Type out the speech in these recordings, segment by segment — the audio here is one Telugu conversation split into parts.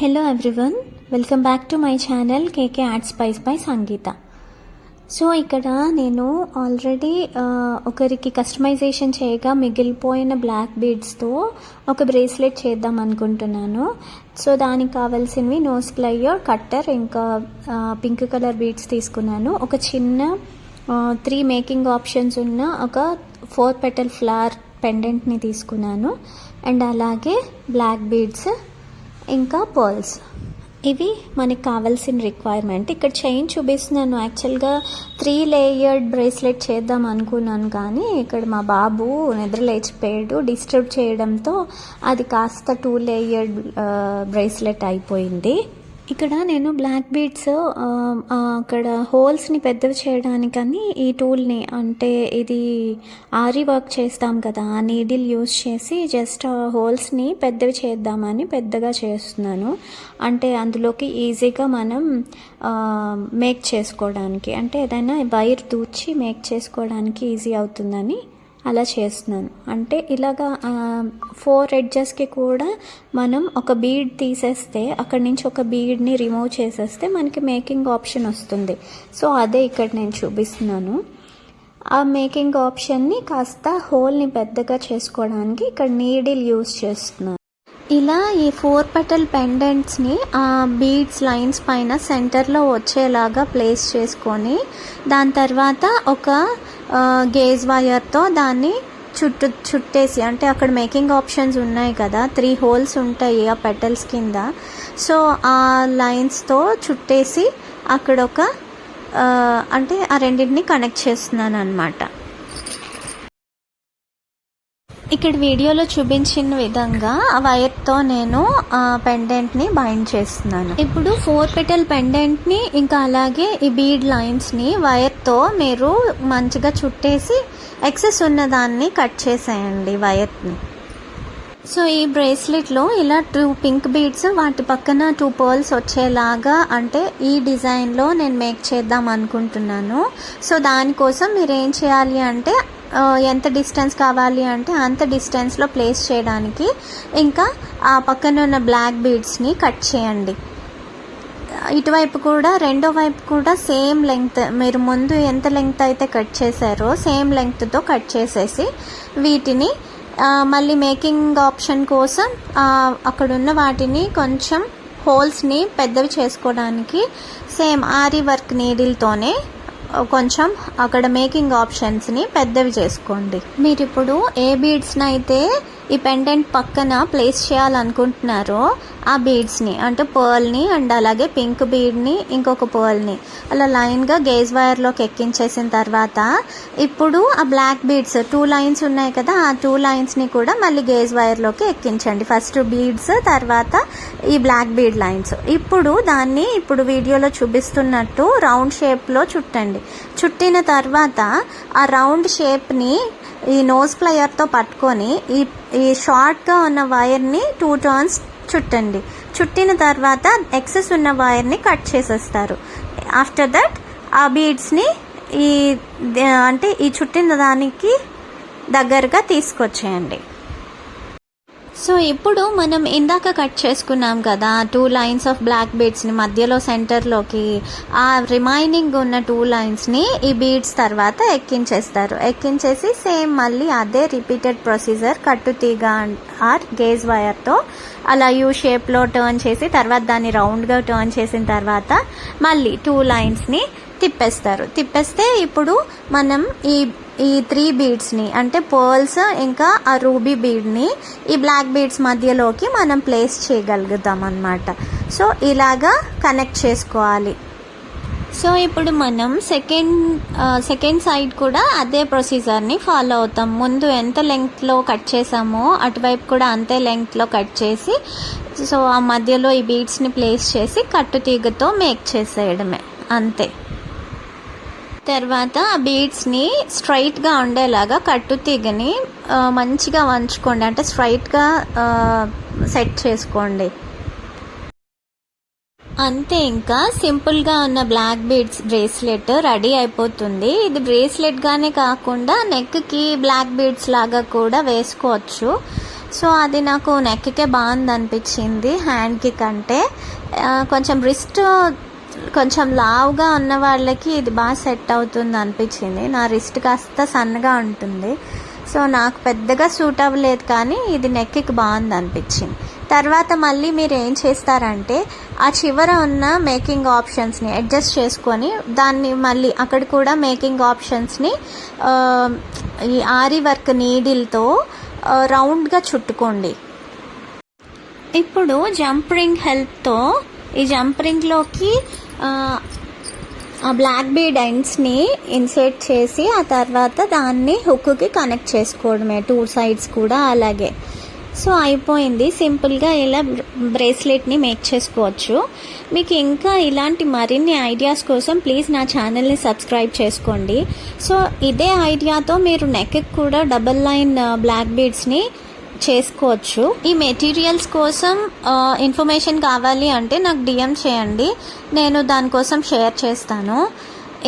Hello everyone, welcome back to my channel KK art spice by Sangeetha. So ఇక్కడ నేను ఆల్రెడీ ఒకరికి కస్టమైజేషన్ చేయగా మిగిలిపోయిన బ్లాక్ బీడ్స్తో ఒక బ్రేస్లెట్ చేద్దాం అనుకుంటున్నాను. సో దానికి కావాల్సినవి నోస్ ప్లయర్, కట్టర్, ఇంకా పింక్ కలర్ బీడ్స్ తీసుకున్నాను. ఒక చిన్న 3 మేకింగ్ ఆప్షన్స్ ఉన్న ఒక 4 పెటల్ ఫ్లవర్ పెండెంట్ని తీసుకున్నాను. అండ్ అలాగే బ్లాక్ బీడ్స్, ఇంకా పర్ల్స్. ఇవి మనకి కావాల్సిన రిక్వైర్మెంట్. ఇక్కడ చైన్ చూపిస్తున్నాను. యాక్చువల్గా 3 లేయర్డ్ బ్రేస్లెట్ చేద్దాం అనుకున్నాను, కానీ ఇక్కడ మా బాబు నిద్రలేచిపోయాడు. డిస్టర్బ్ చేయడంతో అది కాస్త 2 లేయర్డ్ బ్రేస్లెట్ అయిపోయింది. ఇక్కడ నేను బ్లాక్ బీడ్స్ అక్కడ హోల్స్ని పెద్దవి చేయడానికని ఈ టూల్ని, అంటే ఇది ఆరీ వర్క్ చేస్తాం కదా, ఆ నీడిల్ యూస్ చేసి జస్ట్ ఆ హోల్స్ని పెద్దవి చేద్దామని పెద్దగా చేస్తున్నాను. అంటే అందులోకి ఈజీగా మనం మేక్ చేసుకోవడానికి, అంటే ఏదైనా వైర్ దూచి మేక్ చేసుకోవడానికి ఈజీ అవుతుందని అలా చేస్తున్నాను. అంటే ఇలాగా 4 ఎడ్జెస్కి కూడా మనం ఒక బీడ్ తీసేస్తే అక్కడి నుంచి ఒక బీడ్ని రిమూవ్ చేసేస్తే మనకి మేకింగ్ ఆప్షన్ వస్తుంది. సో అదే ఇక్కడ నేను చూపిస్తున్నాను. ఆ మేకింగ్ ఆప్షన్ని కాస్త హోల్ని పెద్దగా చేసుకోవడానికి ఇక్కడ నీడిల్ యూస్ చేస్తున్నాను. ఇలా ఈ 4 పెటల్ పెండెంట్స్ని ఆ బీడ్స్ లైన్స్ పైన సెంటర్లో వచ్చేలాగా ప్లేస్ చేసుకొని దాని తర్వాత ఒక గేజ్ వైర్తో దాన్ని చుట్టేసి, అంటే అక్కడ మేకింగ్ ఆప్షన్స్ ఉన్నాయి కదా, 3 హోల్స్ ఉంటాయి ఆ పెటల్స్ కింద. సో ఆ లైన్స్తో చుట్టేసి అక్కడ ఒక అంటే ఆ రెండింటిని కనెక్ట్ చేస్తున్నాను అన్నమాట. ఇక్కడ వీడియోలో చూపించిన విధంగా ఆ వైర్తో నేను ఆ పెండెంట్ని బైండ్ చేస్తున్నాను. ఇప్పుడు 4 పెటల్ పెండెంట్ని ఇంకా అలాగే ఈ బీడ్ లైన్స్ని వైర్తో మీరు మంచిగా చుట్టేసి ఎక్సెస్ ఉన్నదాన్ని కట్ చేసేయండి వైర్ని. సో ఈ బ్రేస్లెట్లో ఇలా 2 పింక్ బీడ్స్, వాటి పక్కన 2 పర్ల్స్ వచ్చేలాగా, అంటే ఈ డిజైన్లో నేను మేక్ చేద్దాం అనుకుంటున్నాను. సో దానికోసం మీరు ఏం చేయాలి అంటే ఎంత డిస్టెన్స్ కావాలి అంటే అంత డిస్టెన్స్లో ప్లేస్ చేయడానికి ఇంకా ఆ పక్కన ఉన్న బ్లాక్ బీడ్స్ని కట్ చేయండి. ఇటువైపు కూడా రెండో వైపు కూడా సేమ్ లెంగ్త్, మీరు ముందు ఎంత లెంగ్త్ అయితే కట్ చేశారో సేమ్ లెంగ్త్తో కట్ చేసేసి వీటిని మళ్ళీ మేకింగ్ ఆప్షన్ కోసం అక్కడున్న వాటిని కొంచెం హోల్స్ని పెద్దవి చేసుకోవడానికి సేమ్ ఆరీ వర్క్ నీడిల్తోనే కొంచెం అక్కడ మేకింగ్ ఆప్షన్స్ని పెద్దవి చేసుకోండి. మీరు ఇప్పుడు ఏ బీడ్స్ని అయితే ఈ పెండెంట్ పక్కన ప్లేస్ చేయాలనుకుంటున్నారో ఆ బీడ్స్ని, అంటే పర్ల్ని అండ్ అలాగే పింక్ బీడ్ని ఇంకొక పర్ల్ని అలా లైన్గా గేజ్ వైర్లోకి ఎక్కించేసిన తర్వాత ఇప్పుడు ఆ బ్లాక్ బీడ్స్ 2 లైన్స్ ఉన్నాయి కదా, ఆ 2 లైన్స్ని కూడా మళ్ళీ గేజ్ వైర్లోకి ఎక్కించండి. ఫస్ట్ బీడ్స్, తర్వాత ఈ బ్లాక్ బీడ్ లైన్స్. ఇప్పుడు దాన్ని వీడియోలో చూపిస్తున్నట్టు రౌండ్ షేప్లో చుట్టండి. చుట్టిన తర్వాత ఆ రౌండ్ షేప్ని ఈ నోస్ ప్లయర్తో పట్టుకొని ఈ షార్ట్గా ఉన్న వైర్ని 2 టర్న్స్ చుట్టండి. చుట్టిన తర్వాత ఎక్సెస్ ఉన్న వైర్ని కట్ చేసేస్తారు. ఆఫ్టర్ దట్ ఆ బీడ్స్ని అంటే ఈ చుట్టిన దానికి దగ్గరగా తీసుకొచ్చేయండి. సో ఇప్పుడు మనం ఇందాక కట్ చేసుకున్నాం కదా 2 లైన్స్ ఆఫ్ బ్లాక్ బీడ్స్ని మధ్యలో సెంటర్లోకి, ఆ రిమైనింగ్ ఉన్న 2 లైన్స్ని ఈ బీడ్స్ తర్వాత ఎక్కించేస్తారు. ఎక్కించేసి సేమ్ మళ్ళీ అదే రిపీటెడ్ ప్రొసీజర్ కట్టుతీగ ఆర్ గేజ్ వైర్తో అలా యూ షేప్లో టర్న్ చేసి తర్వాత దాన్ని రౌండ్గా టర్న్ చేసిన తర్వాత మళ్ళీ 2 లైన్స్ని తిప్పేస్తే ఇప్పుడు మనం ఈ 3 బీడ్స్ని, అంటే పర్ల్స్ ఇంకా ఆ రూబీ బీడ్ని ఈ బ్లాక్ బీడ్స్ మధ్యలోకి మనం ప్లేస్ చేయగలుగుతాం అన్నమాట. సో ఇలాగా కనెక్ట్ చేసుకోవాలి. సో ఇప్పుడు మనం సెకండ్ సైడ్ కూడా అదే ప్రొసీజర్ని ఫాలో అవుతాం. ముందు ఎంత లెంగ్త్లో కట్ చేసామో అటువైపు కూడా అంతే లెంగ్త్లో కట్ చేసి, సో ఆ మధ్యలో ఈ బీడ్స్ని ప్లేస్ చేసి కట్టుతీగతో మేక్ చేసేయడమే, అంతే. తర్వాత ఆ బీడ్స్ని స్ట్రైట్గా ఉండేలాగా కట్టుతీగని మంచిగా వంచుకోండి, అంటే స్ట్రైట్గా సెట్ చేసుకోండి. అంతే, ఇంకా సింపుల్గా ఉన్న బ్లాక్ బీడ్స్ బ్రేస్లెట్ రెడీ అయిపోతుంది. ఇది బ్రేస్లెట్గానే కాకుండా నెక్కి బ్లాక్ బీడ్స్ లాగా కూడా వేసుకోవచ్చు. సో అది నాకు నెక్కే బాగుంది అనిపించింది హ్యాండ్కి కంటే. కొంచెం రిస్ట్ కొంచెం లావుగా ఉన్న వాళ్ళకి ఇది బాగా సెట్ అవుతుంది అనిపించింది. నా రిస్ట్ కాస్త సన్నగా ఉంటుంది, సో నాకు పెద్దగా సూట్ అవ్వలేదు, కానీ ఇది నెక్కి బాగుంది అనిపించింది. తర్వాత మళ్ళీ మీరు ఏం చేస్తారంటే ఆ చివర ఉన్న మేకింగ్ ఆప్షన్స్ని అడ్జస్ట్ చేసుకొని దాన్ని మళ్ళీ అక్కడ కూడా మేకింగ్ ఆప్షన్స్ని ఈ ఆరి వర్క్ నీడిల్తో రౌండ్గా చుట్టుకోండి. ఇప్పుడు జంప్ రింగ్ హెల్ప్తో ఈ జంప్ రింగ్లోకి ఆ బ్లాక్ బీడ్ ఎండ్స్ని ఇన్సర్ట్ చేసి ఆ తర్వాత దాన్ని హుక్కి కనెక్ట్ చేసుకోవడమే, 2 సైడ్స్ కూడా అలాగే. సో అయిపోయింది. సింపుల్గా ఇలా బ్రేస్లెట్ని మేక్ చేసుకోవచ్చు. మీకు ఇంకా ఇలాంటి మరిన్ని ఐడియాస్ కోసం ప్లీజ్ నా ఛానల్ని సబ్స్క్రైబ్ చేసుకోండి. సో ఇదే ఐడియాతో మీరు నెక్కి కూడా డబల్ లైన్ బ్లాక్ బీడ్స్ని చేసుకోవచ్చు. ఈ మెటీరియల్స్ కోసం ఇన్ఫర్మేషన్ కావాలి అంటే నాకు డిఎం చేయండి, నేను దానికోసం షేర్ చేస్తాను.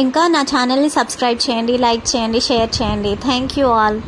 ఇంకా నా ఛానల్ని సబ్స్క్రైబ్ చేయండి, లైక్ చేయండి, షేర్ చేయండి. Thank you all.